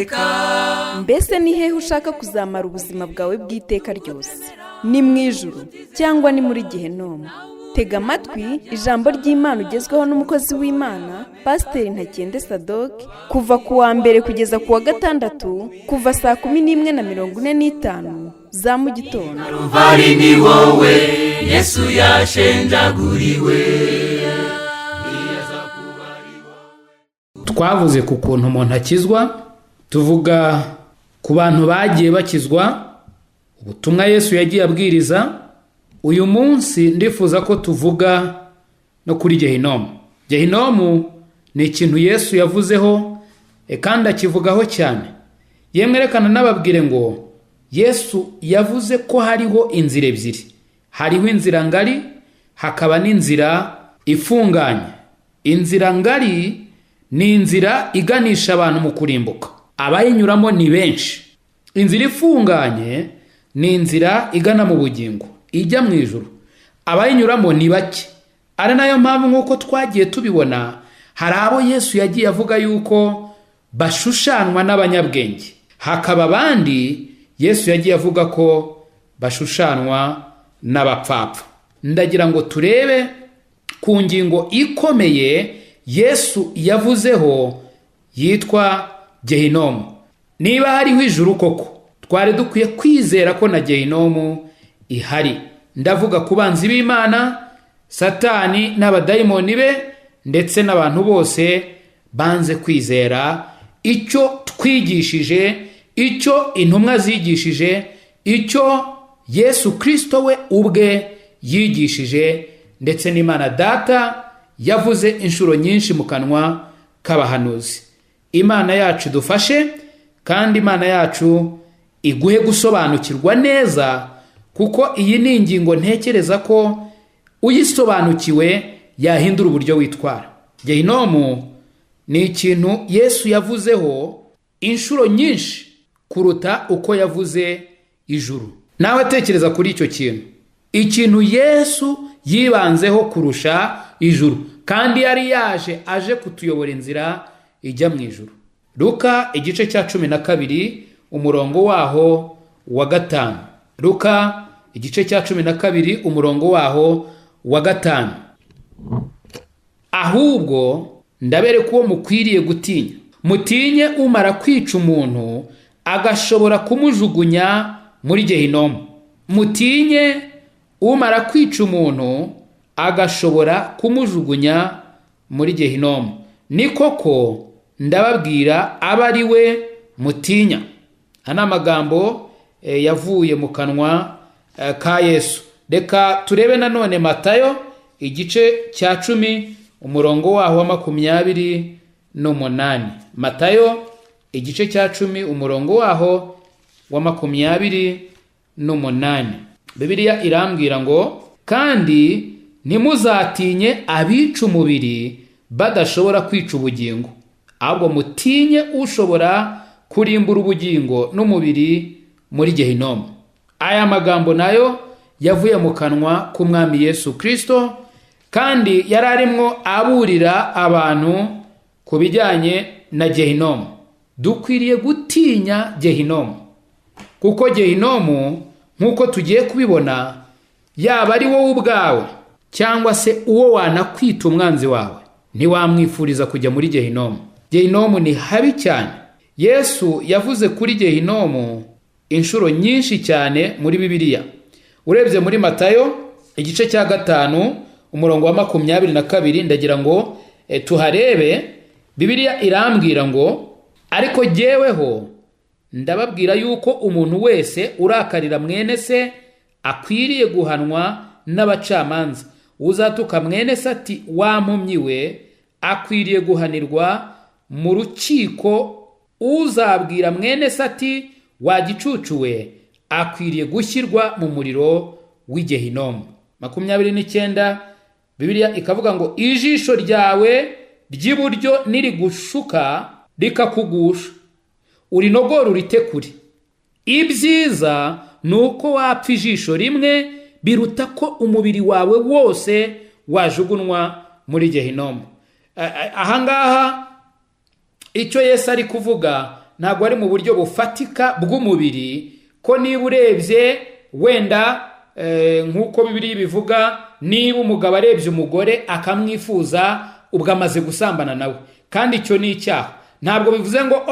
iteka. Mbese ni hehe ushaka kuzamara ubuzima bwawe bw'iteka ryose? Ni mu ijuru cyangwa ni muri Gehinomu? Tega amatwi ijambo ry'Imana ugezweho n'umukozi w'Imana Pasiteri Ntakende Sadoki kuva ku wa mbere kugeza ku wa gatandatu kuva saa 11:45 za mu gitondo. Calvary ni wowe Yesu yashenjaguriwe. Twavuze ku kuntu umuntu akizwa, tuvuga ku bantu bagiye bakizwa, ubutumwa Yesu yagiye abwiriza. Uyu munsi ndifuza ko tuvuga no kuri Gehinomu. Gehinomu ni ikintu Yesu yavuzeho kandi akivugaho cyane. Yemwerekana n'ababwire ngo Yesu yavuze ko hariho inzira ebyiri. Hariho inzira ngari, hakaba n'inzira ifunganye. Inzira ngari ni inzira iganisha abantu mu kurimbuka, abayinyuramo ni benshi. Inzira ifunganye ni inzira igana mu bugingo, ijya mu ijuru, abayinyuramo ni bake. Ari nayo mpamvu nk'uko twagiye tubibona, hari abo Yesu yagiye avuga yuko bashushanwa n'abanyabwenge, hakaba abandi Yesu yagiye avuga ko bashushanwa n'abapfapfa. Ndagira ngo turebe ku ngingo ikomeye Yesu yavuzeho yitwa Gehinomu. Niba hariho ijuru koko, twari dukwiye kwizera ko na Gehinomu ihari. Ndavuga ku banzi b'Imana, Satani n'abadayimoni be, ndetse n'abantu bose banze kwizera icyo twigishije, icyo intumwa zigishije, icyo Yesu Kristo we ubwe yigishije, ndetse n'Imana Data yavuze inshuro nyinshi mu kanwa k'abahanuzi. Imana yacu dufashe, kandi Imana yacu iguhe gusobanukirwa neza, kuko iyi ni ingingo ntekereza ko uyisobanukiwe yahindura uburyo witwara. Gehinomu ni ikintu Yesu yavuzeho inshuro nyinshi kuruta uko yavuze ijuru. Nawe tekereza kuri icyo kintu, ikintu Yesu yibanzeho kurusha ijuru, kandi yari yaje aje kutuyobora inzira ijya mu ijuru. Luka igice cya 12 umurongo waho wa 5. Luka igice cya 12 umurongo waho wa 5. Ahubwo ndabereka uwo mukwiriye gutinya. Mutinye umara kwica umuntu agashobora kumujugunya muri Gehinomu. Mutinye umara kwica umuntu agashobora kumujugunya muri Gehinomu. Ni koko ndababwira aba ari we mutinya. Hano amagambo yavuye mu kanwa ka Yesu. Reka turebe nanone Matayo igice cya 10 umurongo waho wa 28. Matayo igice cya 10 umurongo waho wa 28. Bibiliya irambwira ngo, kandi ntimuzatinye abica umubiri badashobora kwica ubugingo, ahubwo mutinye ushobora kurimbura ubugingo n'umubiri muri Gehinomu. Aya magambo nayo yavuye mu kanwa k'umwami Yesu Kristo, kandi yari arimo aburira abantu ku bijyanye na Gehinomu. Dukwiriye gutinya Gehinomu, kuko Gehinomu nk'uko tugiye kubibona, yaba ari wowe ubwawe cyangwa se uwo wanakwita umwanzi wawe, ntiwamwifuriza kujya muri Gehinomu. Gehinomu ni habi cyane. Yesu yavuze kuri Gehinomu inshuro nyinshi cyane muri Bibiliya. Urebye muri Matayo igice cya 5 umurongo wa 22, ndagira ngo tuharebe. Bibiliya irambwira ngo, ariko jyeweho ndababwira yuko umuntu wese urakarira mwene se akwiriye guhanwa n'abacamanza. Uzatuka mwene se ati wampumyi we akwiriye guhanirwa mu rukiko. Uzabwira mwene se ati wagicucu we akwiriye gushyirwa mu muriro w'Igehinomu. 29 Bibiliya ikavuga ngo, ijisho ryawe ry'iburyo nirigushuka rikakugusha, urinogora urite kure. Ibyiza nuko wapfa ijisho rimwe biruta ko umubiri wawe wose wajugunwa muri Gehinomu. Ahangaha icyo Yesu ari kuvuga ntabwo ari mu buryo bufatika bw'umubiri, ko niba urebye wenda nk'uko Bibiliya bivuga, niba umugabo arebye umugore akamwifuza ubwo amaze gusambana nawe, kandi icyo ni icyaha. Ntabwo bivuze ngo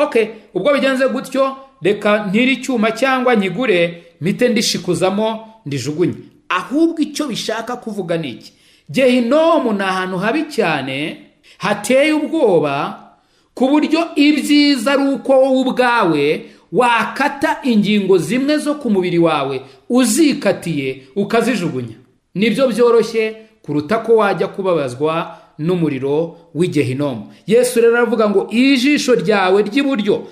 ubwo bigenze gutyo reka ntiri icyuma cyangwa nyigure mpite ndishikuzamo ndijugunye. Ahubwo icyo bishaka kuvuga ni iki: Gehinomu ni ahantu habi cyane, hateye ubwoba, ku buryo ibyiza ari uko wowe ubwawe wakata ingingo zimwe zo ku mubiri wawe uzikatiye ukazijugunya. Nibyo byoroshye kuruta ko wajya kubabazwa n'umuriro w'Igehinomu. Yesu rero aravuga ngo ijisho ryawe ry'iburyo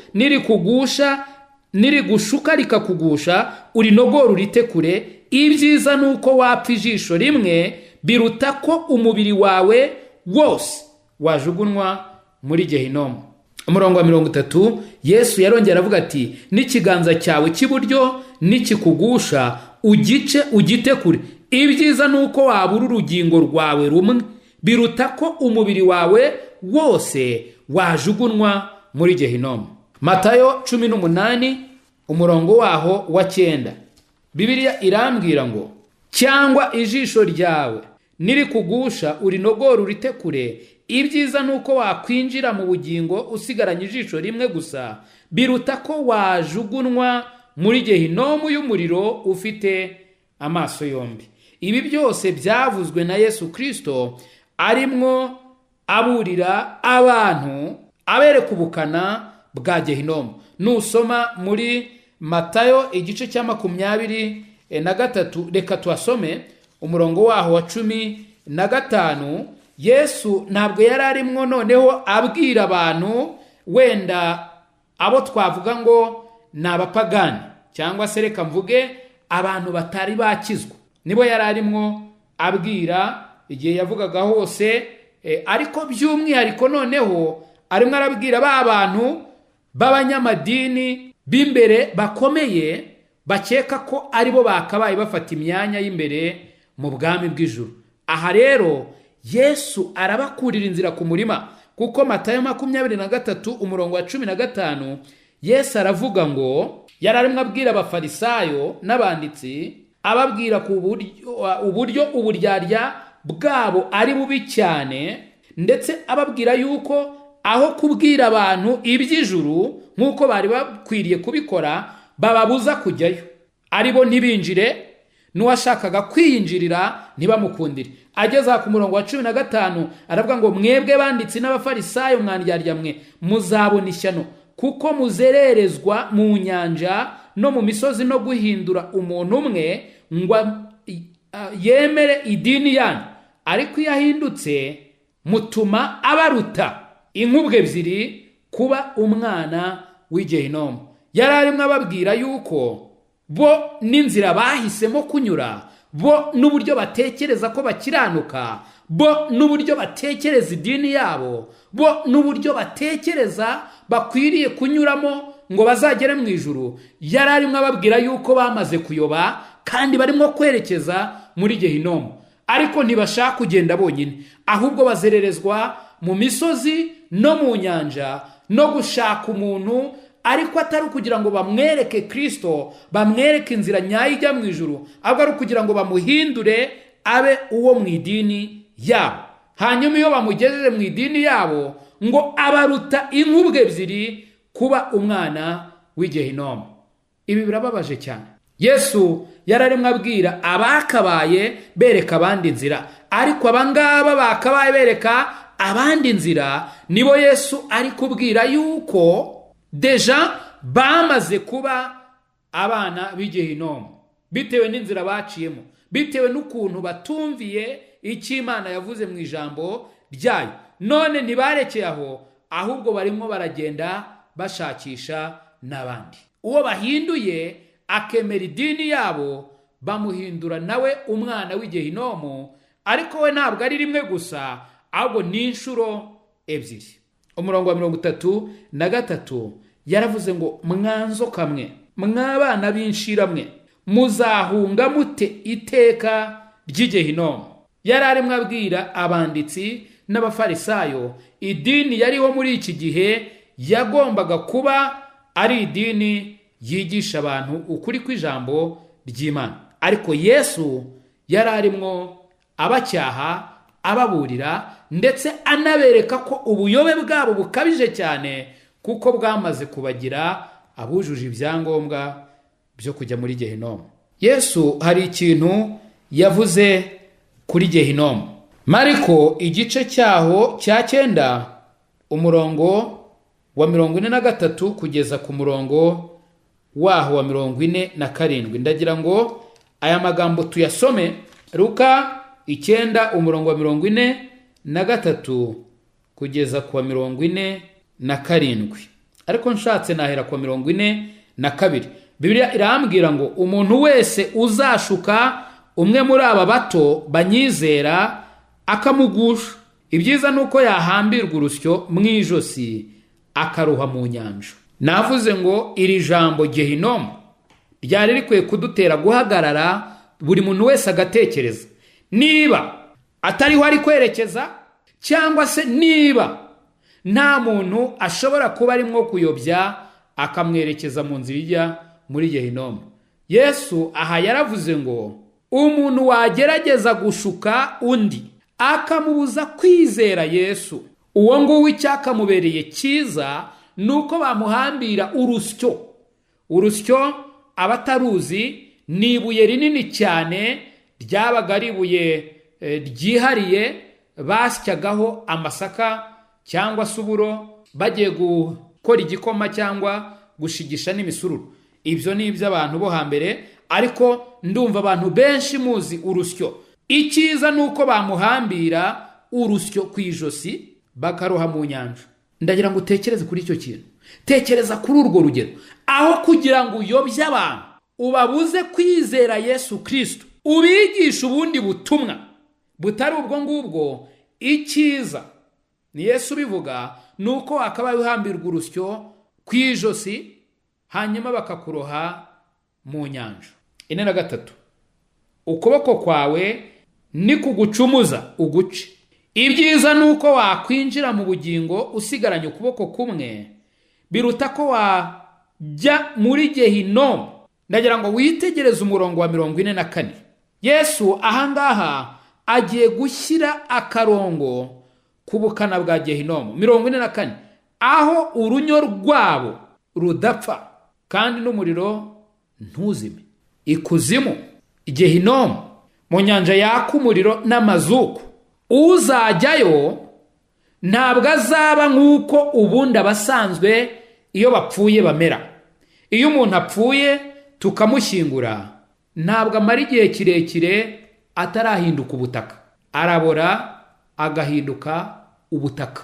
niri gushuka rikakugusha, urinogora urite kure. Ibyiza ni uko wapfa ijisho rimwe biruta ko umubiri wawe wose wajugunywa muri Gehinomu. Umurongo wa 30, Yesu yarongera avuga ati, n'ikiganza cyawe cy'iburyo nikikugusha ugite kure. Ibyiza ni uko wabura urugingo rwawe rumwe biruta ko umubiri wawe wose wajugunywa muri Gehinomu. Matayo 18 umurongo waho wa 9, Bibiliya irambwira ngo, cyangwa ijisho ryawe nirikugusha urinogora urite kure. Ibyiza ni uko wakwinjira mu bugingo usigaranye ijisho rimwe gusa biruta ko wajugunywa muri Gehinomu y'umuriro ufite amaso yombi. Ibi byose byavuzwe na Yesu Kristo arimwo aburira abantu abereka ubukana bwa Gehinomu. Nusoma muri Matayo igice cya 23, reka tuhasome umurongo waho wa 15. Yesu ntabwo yari arimwo noneho abwira abantu wenda abo twavuga ngo ni abapagani, cyangwa se reka mvuge abantu batari bakizwa, nibo yari arimwo abwira igihe yavugaga hose. Ariko by'umwihariko noneho arimwo arabwira ba bantu b'abanyamadini b'imbere bakomeye, bakeka ko aribo bakabaye bafata imyanya y'imbere mu bwami bw'ijuru. Aha rero Yesu arabakurira inzira ku murima, kuko Matayo 23 umurongo wa 15, Yesu aravuga ngo yari arimo abwira abafarisayo n'abanditsi, ababwira ku uburyo uburyarya bwabo ari bubi cyane, ndetse ababwira yuko aho kubwira abantu iby'ijuru nk'uko bari bakwiriye kubikora, bababuza kujyayo. Aribo ntibinjire, n'uwashakaga kwiyinjirira ntibamukundire. Ageze ku murongo wa 15 aravuga ngo, mwebwe banditsi n'abafarisayo mwandyarya mwe, muzabona ishyano, kuko muzererezwa mu nyanja no mu misozi no guhindura umuntu umwe ngo yemere idini yanyu, ariko iyo ahindutse mutuma abaruta inkubwe ebyiri kuba umwana w'Igehinomu. Yari arimo ababwira yuko bo n'inzira bahisemo kunyura, bo n'uburyo batekereza ko bakiranuka, bo n'uburyo batekereza idini yabo, bo n'uburyo batekereza bakwiriye kunyuramo ngo bazagere mu ijuru, yari arimo ababwira yuko bamaze kuyoba kandi barimo kwerekeza muri Gehinomu. Ariko ntibashaka kugenda bonyine, ahubwo bazererezwa mu misozi no mu nyanja no gushaka umuntu, ariko atari kugira ngo bamwereke Kristo, bamwereke inzira nyayo ijya mu ijuru, ahubwo ari kugira ngo bamuhindure abe uwo mu idini yabo. Hanyuma iyo bamugejeje mu idini yabo, ngo abaruta inkubwe ebyiri kuba umwana w'Igehinomu. Ibi birababaje cyane. Yesu yararimo abwira abakabaye bereka abandi inzira, ariko abangaba bakabaye bereka abandi inzira nibo Yesu ari kubwira yuko deja bamaze kuba abana b'Igehinomu, bitewe n'inzira baciyemo, bitewe n'ukuntu batumviye icyo Imana yavuze mu ijambo ryayo. None ntibarekeye aho, ahubwo barimo baragenda bashakisha n'abandi. Uwo bahinduye akemera idini yabo, bamuhindura nawe umwana w'Igehinomu, ariko we ntabwo ari rimwe gusa, ahubwo ni inshuro ebyiri. Umurongo wa 33 yaravuze ngo, mwanzoka mwe, mwabana b'inshiramwe, muzahunga mute iteka ry'Igehinomu. Yari arimo abwira abanditsi n'abafarisayo idini yariho muri iki gihe yagombaga kuba ari idini yigisha abantu ukuri kw'ijambo ry'Imana. Ariko Yesu yari arimo abacyaha, ababurira, ndetse anabereka ko ubuyobe bwabo bukabije cyane, kuko bwamaze kubagira abujuje ibyangombwa byo kujya muri Gehinomu. Yesu hari ikintu yavuze kuri Gehinomu. Mariko igice cyaho cya 9 umurongo wa 43 kugeza ku murongo waho wa 47. Ndagira ngo aya magambo tuyasome. Luka 9 umurongo wa 43 kugeza ku wa 47. Ariko nshatse nahera ku wa 42. Bibiliya irambwira ngo umuntu wese uzashuka umwe muri aba bato banyizera akamugusha, ibyiza nuko yahambirwa urusyo mu ijosi akaruha mu nyanja. Navuze ngo iri jambo Gehinomu ryari rikwiye kudutera guhagarara, buri muntu wese agatekereza niba atariho ari kwerekeza, cyangwa se niba nta muntu ashobora kuba arimo kuyobya akamwerekeza mu nzira ijya muri Gehinomu. Yesu aha yaravuze ngo umuntu wagerageza gushuka undi akamubuza kwizera Yesu, uwo nguwo icyakamubereye cyiza nuko bamuhambira urusyo. Urusyo abataruzi ni ibuye rinini cyane, ryabaga ari ibuye ryihariye basyagaho amasaka cyangwa se uburo bagiye gukora igikoma cyangwa gushigisha n'imisururu. Ibyo ni iby'abantu bo hambere, ariko ndumva abantu benshi muzi urusyo. Icyiza nuko bamuhambira urusyo ku ijosi bakaroha mu nyanja. Ndagira ngo utekereze kuri icyo kintu. Tekereza kuri urwo rugero, aho kugira ngo uyobye abantu ubabuze kwizera Yesu Kristo, ubigisha ubundi butumwa butari ubwo ngubwo. Icyiza ni Yesu bivuga nuko akabaye uhambirwa urusyo ku ijosi hanyuma bakakuroha mu nyanja. 43. Ukuboko kwawe ni kugucumuza uguce. Ibyiza nuko wakwinjira mu bugingo usigaranye ukuboko kumwe, biruta ko wajya muri Gehinomu. Ndagira ngo witegereze umurongo wa 44. Yesu ahangaha agiye gushyira akarongo ku bukana bwa Gehinomu. 44. Aho urunyo rwabo rudapfa kandi n'umuriro ntuzime. Ikuzimu, Gehinomu, mu nyanja yaka umuriro n'amazuku. Uzajyayo ntabwo azaba nk'uko ubundi abasanzwe iyo bapfuye bamera. Iyo umuntu apfuye tukamushyingura, ntabwo amara igihe kirekire atarahinduka ubutaka, arabora agahinduka ubutaka.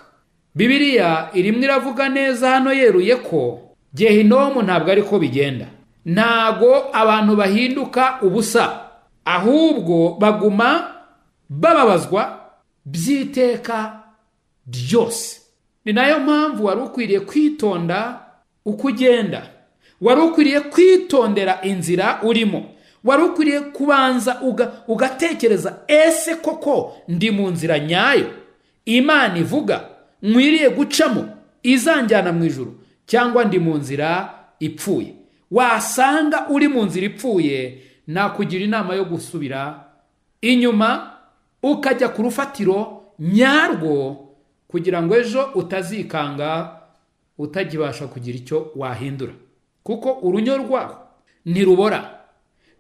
Bibiliya irimo iravuga neza hano yeruye ko Gehinomu ntabwo ariko bigenda. Ntago abantu bahinduka ubusa, ahubwo baguma bababazwa by'iteka ryose. Ni nayo mpamvu wari ukwiriye kwitonda uko ugenda, wari ukwiriye kwitondera inzira urimo, wari ukwiriye kubanza ugatekereza, ese koko ndi mu nzira nyayo Imana ivuga nkwiriye gucamo izanjyana mu ijuru, cyangwa ndi mu nzira ipfuye? Wasanga uri mu nzira ipfuye, nakugira inama yo gusubira inyuma ukajya ku rufatiro nyarwo, kugira ngo ejo utazikanga utagibasha kugira icyo wahindura, kuko urunyo rwaho ntirubora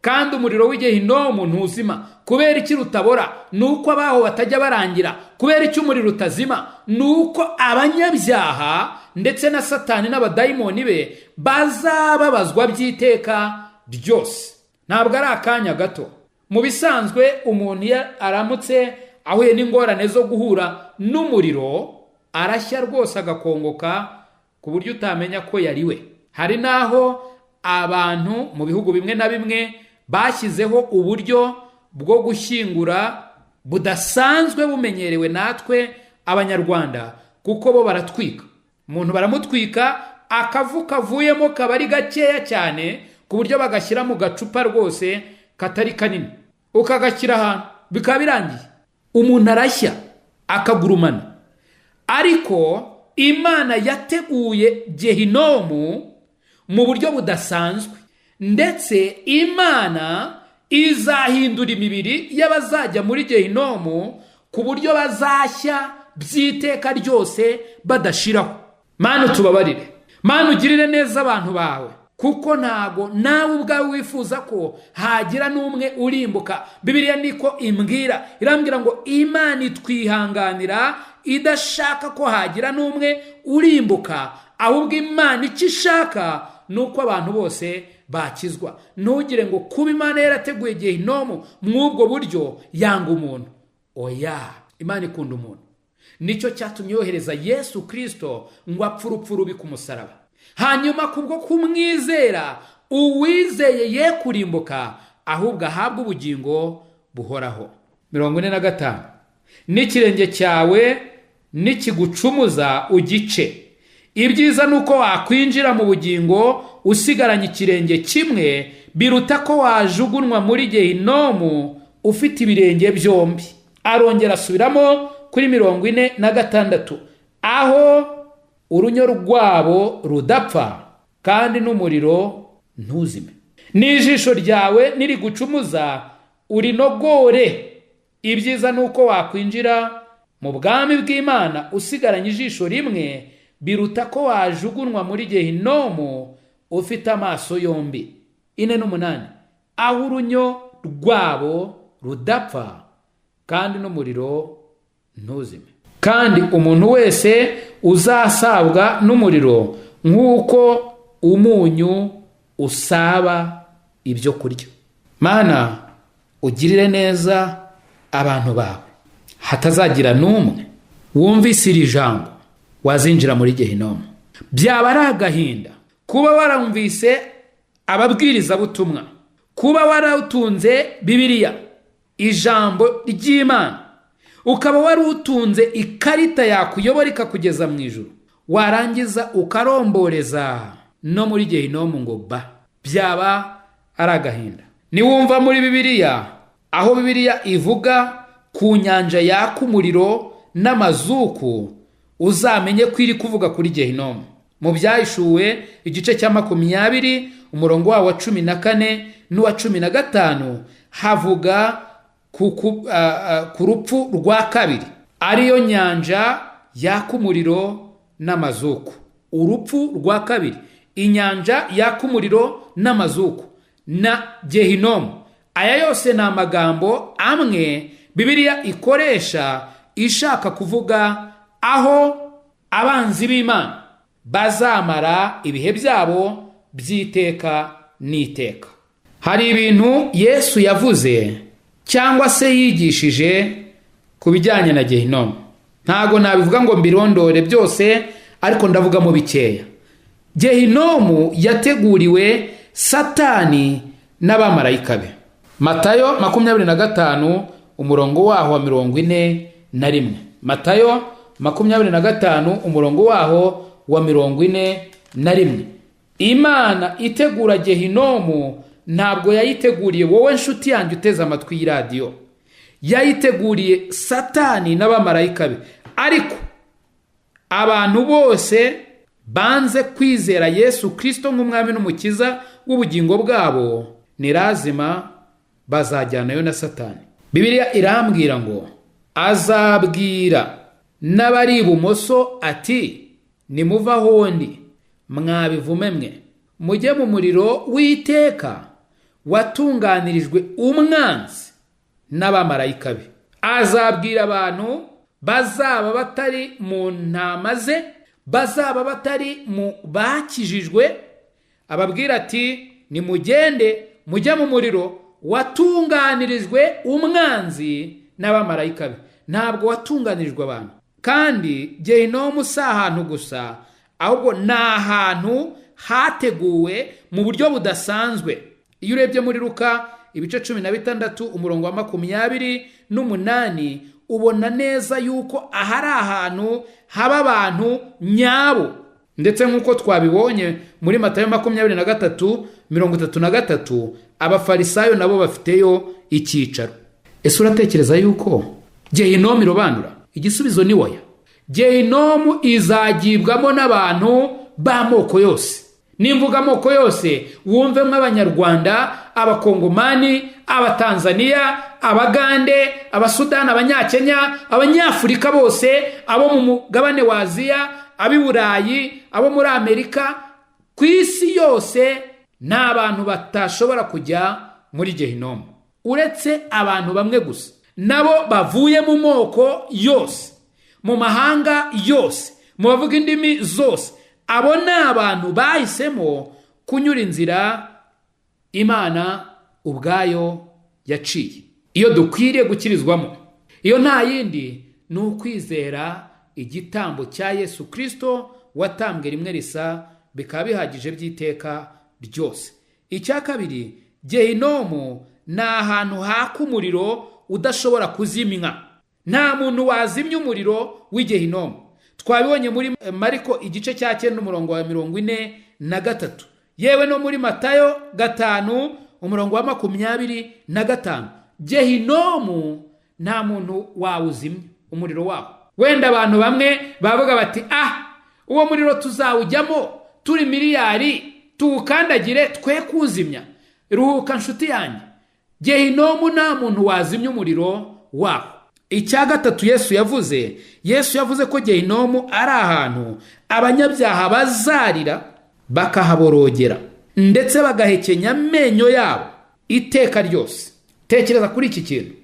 kandi umuriro w'Igehinomu ntuzima. Kubera iki rutabora? Nuko abaho batajya barangira. Kubera iki umuriro utazima? Nuko abanyabyaha ndetse na Satani n'abadayimoni be bazababazwa by'iteka ryose. Ntabwo ari akanya gato. Mu bisanzwe umuntu aramutse ahuye n'ingorane zo guhura n'umuriro, arashya rwose agakongoka ku buryo utamenya ko yari we. Hari naho abantu mu bihugu bimwe na bimwe bashyizeho uburyo bwo gushyingura budasanzwe bumenyerewe natwe Abanyarwanda, kuko bo baratwika. Umuntu baramutwika, akavu kavuyemo kaba ari gakeya cyane ku buryo bagashyira mu gacupa rwose katari kanini, ukagashyira ahantu bikaba birangiye. Umuntu arashya akagurumana. Ariko Imana yateguye Gehinomu mu buryo budasanzwe, ndetse Imana izahindura imibiri y'abazajya muri Gehinomu ku buryo bazashya by'iteka ryose badashiraho. Mana utubabarire, Mana ugirire neza abantu bawe, kuko ntago nawe ubwawe wifuza ko hagira n'umwe urimbuka. Bibiliya niko imbwira, irambwira ngo Imana itwihanganira idashaka ko hagira n'umwe urimbuka, ahubwo Imana icyo ishaka nuko abantu bose bakizwa. Ntugire ngo kuba Imana yarateguye Gehinomu mw'ubwo buryo yanga umuntu. Oya, Imana ikunda umuntu. Nicyo cyatumye yohereza Yesu Kristo ngo apfe urupfu rubi ku musaraba, hanyuma kubwo kumwizera uwizeye ye kurimbuka, ahubwo ahabwa ubugingo buhoraho. 45. N'ikirenge cyawe nikigucumuza ugice. Ibyiza nuko wakwinjira mu bugingo usigaranye ikirenge kimwe, biruta ko wajugunwa muri Gehinomu ufite ibirenge byombi. Arongera asubiramo kuri 46, aho urunyo rwabo rudapfa kandi n'umuriro ntuzime. N'ijisho ryawe nirigucumuza urinogore. Ibyiza nuko wakwinjira mu bwami bw'Imana usigaranye ijisho rimwe, biruta ko wajugunwa muri Gehinomu ufite amaso yombi. 48, aho urunyo rwabo rudapfa kandi n'umuriro ntuzime. Kandi umuntu wese uzasabwa n'umuriro nk'uko umunyu usaba ibyo kurya. Mana ugirire neza abantu bawe, hatazagira n'umwe wumvise iri jambo wazinjira muri Gehinomu. Byaba ari agahinda kuba warumvise ababwiriza butumwa, kuba warautunze Bibiliya, ijambo ry'Imana, ukaba wari utunze ikarita yakuyobora ikakugeza mu ijuru, warangiza ukaromboreza no muri Gehinomu ngo ba. Byaba ari agahinda. Niwumva muri Bibiliya aho Bibiliya ivuga ku nyanja yaka umuriro n'amazuku, uzamenye ko iri kuvuga kuri Gehinomu. Mu Byahishuwe igice cya 20 umurongo wa 14 n'uwa 15 havuga ku rupfu rwa kabiri, ariyo nyanja yaka umuriro n'amazuku. Urupfu rwa kabiri, inyanja yaka umuriro n'amazuku na Gehinomu. Aya yose ni amagambo amwe Bibiliya ikoresha ishaka kuvuga aho abanzi b'Imana bazamara ibihe byabo by'iteka n'iteka. Hari ibintu Yesu yavuze cyangwa se yigishije ku bijyanye na Gehinomu. Ntago nabivuga ngo mbirondore byose, ariko ndavuga mu bikeya. Gehinomu yateguriwe Satani n'abamarayika be. Matayo 25 umurongo waho wa 41. Matayo 25 umurongo waho wa 41. Imana itegura Gehinomu ntabwo yayiteguriye wowe nshuti yanjye uteze amatwi y'iradiyo, yayiteguriye Satani n'abamarayika be. Ariko abantu bose banze kwizera Yesu Kristo nk'umwami n'umukiza w'ubugingo bwabo, ni lazima bazajyanayo na Satani. Bibiliya irambwira ngo azabwira n'abari ibumoso ati, nimuva hondi mwabivume mwe, mujye mu muriro w'iteka watunganirijwe umwanzi n'abamarayika be. Azabwira abantu bazaba batari mu ntama ze, bazaba batari mu bakijijwe, ababwira ati nimugende mujya mu muriro watunganirijwe umwanzi n'abamarayika be. Ntabwo watunganirijwe abantu. Kandi Gehinomu si ahantu gusa, ahubwo ni ahantu hateguwe mu buryo budasanzwe. Iyo urebye muri Luka ibice 16 umurongo wa 28 ubona neza yuko ahari ahantu haba abantu nyabo. Ndetse nk'uko twabibonye muri Matayo 23:33 abafarisayo nabo bafiteyo icyicaro. Ese uratekereza yuko Gehinomu irobanura? Igisubizo ni oya. Gehinomu izagibwamo n'abantu b'amoko yose. nimvuga amoko yose wumvemo abanyarwanda, abakongomani, abatanzaniya, abagande, abasudani, abanyakenya, abanyafurika bose, abo mu mugabane wa Aziya, ab'i Burayi, abo muri Amerika, ku isi yose nta bantu batashobora kujya muri Gehinomu, uretse abantu bamwe gusa, nabo bavuye mu moko yose, mu mahanga yose, mu bavuga indimi zose. Abo ni abantu bahisemo kunyura inzira Imana ubwayo yaciye, iyo dukwiriye gukirizwamo. Iyo nta yindi ni ukwizera igitambo cya Yesu Kristo watambwe rimwe risa, bikaba bihagije by'iteka ryose. Icya kabiri, Gehinomu ni ahantu haka umuriro udashobora kuzimya. Nta muntu wazimya umuriro w'Igehinomu. Twabibonye muri Mariko igice cya 9 umurongo wa 43, yewe no muri Matayo 5 umurongo wa 25. Gehinomu nta muntu wawuzimya umuriro wawo. Wenda abantu bamwe bavuga bati uwo muriro tuzawujyamo turi miliyari, tuwukandagire twe kuzimya. Ruhuka nshuti yanjye, Gehinomu nta muntu wazimya umuriro wawo. Icya gatatu Yesu yavuze ko Gehinomu ari ahantu abanyabyaha bazarira bakahaborogera ndetse bagahekenya amenyo yabo iteka ryose. Tekereza kuri iki kintu,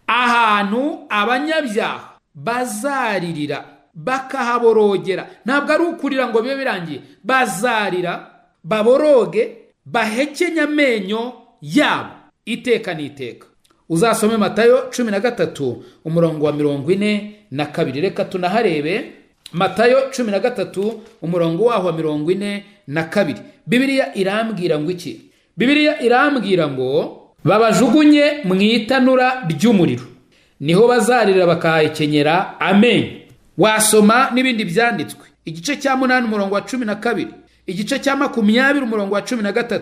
ahantu abanyabyaha bazaririra bakahaborogera. Ntabwo ari ukurira ngo bibe birangiye, bazarira baboroge bahekenya amenyo yabo iteka n'iteka. Uzasome Matayo 13 umurongo wa 42. Reka tunaharebe Matayo 13 umurongo waho wa 42. Bibiliya irambwira ngo iki? Bibiliya irambwira ngo babajugunye mu itanura ry'umuriro, niho bazarira bakahekenyera amenyo. Wasoma n'ibindi byanditswe, igice cya 8 umurongo wa 12, igice cya 20 umurongo wa 13,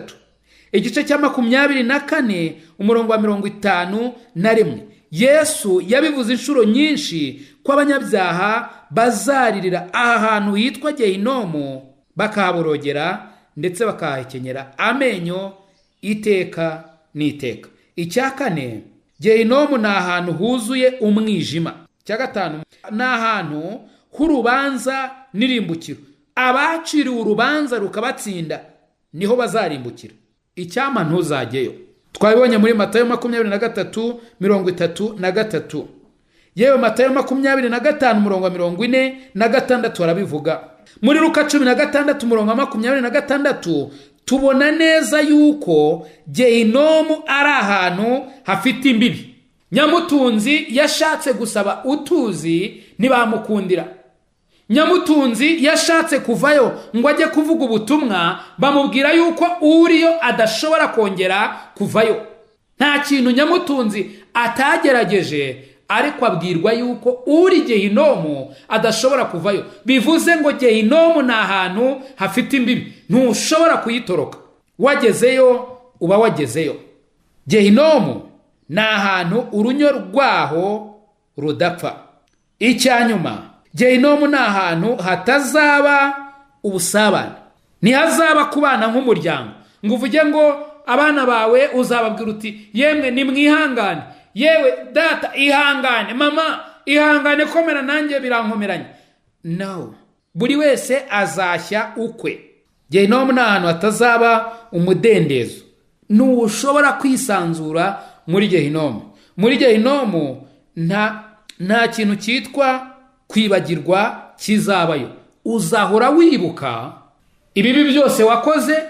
igice cya 24 umurongo wa 51. Yesu yabivuze inshuro nyinshi ko abanyabyaha bazaririra ahantu hitwa Gehinomu bakahaborogera ndetse bakahekenyera amenyo iteka n'iteka. Icya kane, Gehinomu ni ahantu huzuye umwijima. Icya gatanu, ni ahantu h'urubanza n'irimbukiro. Abaciriwe urubanza rukabatsinda niho bazarimbukira. Icyama ntuzajyeyo. Twabibonye muri Matayo 23:33. Yewe Matayo 25 umurongo wa 46 arabivuga. Muri Luka 16 umurongo wa 26 tubona neza yuko Gehinomu ari ahantu hafite imbibi. Nyamutunzi yashatse gusaba utuzi ntibamukundira. Nyamutunzi yashatse kuvayo ngo ajye kuvuga ubutumwa, bamubwira yuko uriyo adashobora kongera kuvayo. Nta kintu Nyamutunzi atagerageje, ariko abwirwa yuko uri Gehinomu adashobora kuvayo. Bivuze ngo Gehinomu ni ahantu hafite imbibi, ntushobora kuyitoroka. Wagezeyo uba wagezeyo. Gehinomu ni ahantu urunyo rwaho rudapfa. Icyanyuma, Gehinomu ni ahantu hatazaba ubusabane. Ntihazaba kubana nk'umuryango ngo uvuge ngo abana bawe uzababwira uti yemwe nimwihangane, yewe data ihangane, mama ihangane, komera nanjye birankomeranye. No, buri wese azashya ukwe. Gehinomu ni ahantu hatazaba umudendezo. Ntushobora kwisanzura muri Gehinomu. Muri Gehinomu nta kintu cyitwa kwibagirwa kizabayo. Uzahora wibuka ibibi byose wakoze,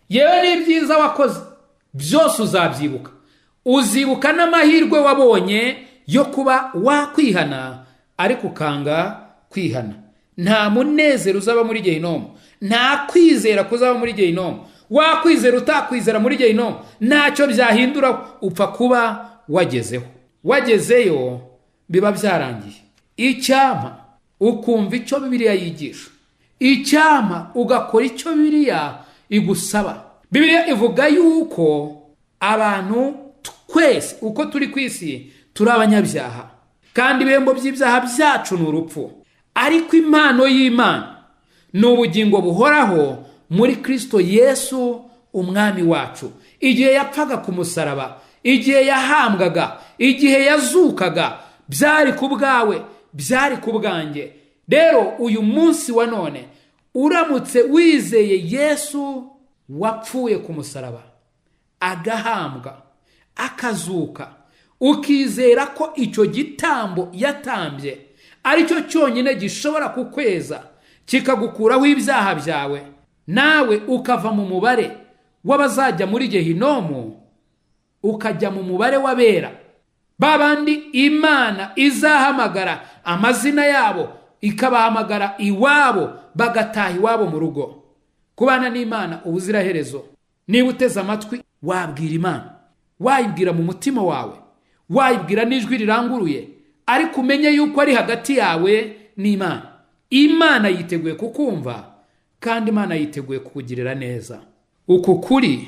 yewe n'ibyiza wakoze byose uzabyibuka. Uzibuka n'amahirwe wabonye yo kuba wakwihana, ariko ukanga kwihana. Nta munezero uzaba muri Gehinomu, nta kwizera kuzaba muri Gehinomu. Wakwizera utakwizera muri Gehinomu ntacyo byahindura, upfa kuba wagezeyo biba byarangiye. Icyama ukumva icyo Bibiliya yigisha, icyama ugakora icyo Bibiliya igusaba. Bibiliya ivuga yuko abantu twese uko turi ku isi turi abanyabyaha, kandi ibihembo by'ibyaha byacu ni urupfu, ariko impano y'Imana ni ubugingo buhoraho muri Kristo Yesu umwami wacu. Igihe yapfaga ku musaraba, igihe yahambwaga, igihe yazukaga, byari ku bwawe, byari ku bwanjye. Rero uyu munsi wa none uramutse wizeye Yesu wapfuye ku musaraba, agahambwa, akazuka, ukizera ko icyo gitambo yatambye aricyo cyonyine gishobora kukweza kikagukuraho ibyaha byawe, nawe ukava mu mubare w'abazajya muri Gehinomu ukajya mu mubare w'abera, babandi Imana izahamagara amazina yabo ikabahamagara iwabo bagataha iwabo mu rugo kubana n'Imana ubuziraherezo. Niba uteze amatwi wabwira Imana, wayibwira mu mutima wawe, wayibwira n'ijwi riranguruye, ariko umenye yuko ari hagati yawe n'Imana. Imana yiteguye kukumva kandi Imana yiteguye kukugirira neza. Uku kuri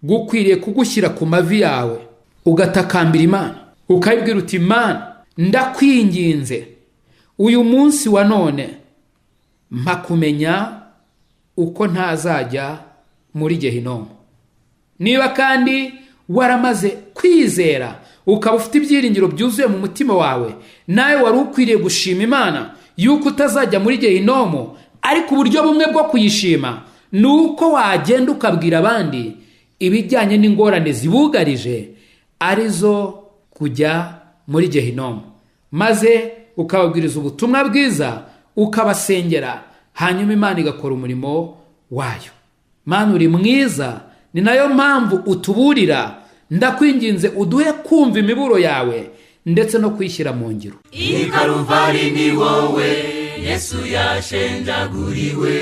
gukwiriye kugushyira ku mavi yawe ugatakambira Imana, ukayibwira uti Imana, ndakwinginze uyu munsi wa none mpa kumenya uko ntazajya muri Gehinomu. Niba kandi waramaze kwizera ukaba ufite ibyiringiro byuzuye mu mutima wawe, nawe wari ukwiriye gushima Imana yuko utazajya muri Gehinomu, ariko uburyo bumwe bwo kuyishima ni uko wagenda ukabwira abandi ibijyanye n'ingorane zibugarije arizo kujya muri Gehinomu, maze ukababwiriza ubutumwa bwiza, ukabasengera, hanyuma Imana igakora umurimo wayo. Mana uri mwiza, ni nayo mpamvu utuburira. Ndakwinginze uduhe kumva imiburo yawe ndetse no kwishyira mu ngiro. I Calvary ni wowe Yesu yashenjaguriwe.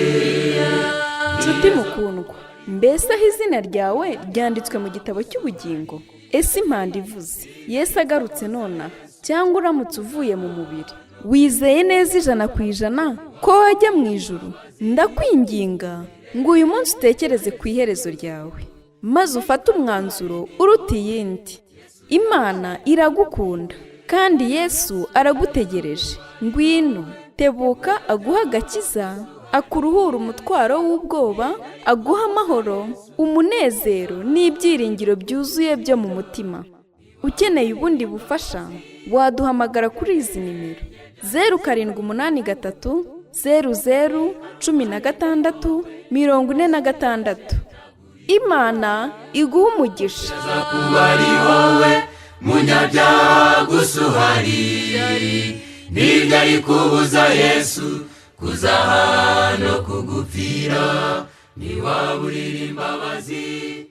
Nshuti mukundwa, mbese aho izina ryawe ryanditswe mu gitabo cy'ubugingo? Ese impanda ivuze Yesu agarutse nona, cyangwa uramutse uvuye mu mubiri, wizeye neza 100% ko wajya mu ijuru? Ndakwinginga ngo uyu munsi utekereze ku iherezo ryawe, maze ufate umwanzuro uruta iyindi. Imana iragukunda kandi Yesu aragutegereje. Ngwino, tebuka aguha agakiza, akuruhura umutwaro w'ubwoba, aguha amahoro, umunezero n'ibyiringiro byuzuye byo mu mutima. Ukeneye ubundi bufasha, waduhamagara kuri izi nimero: 0783 00 16 46. Imana iguha umugisha. Kuba ari wowe munyabyaha gusa uhari, ntibyari kubuza Yesu kuza hano kugupfira, ntiwaburira imbabazi.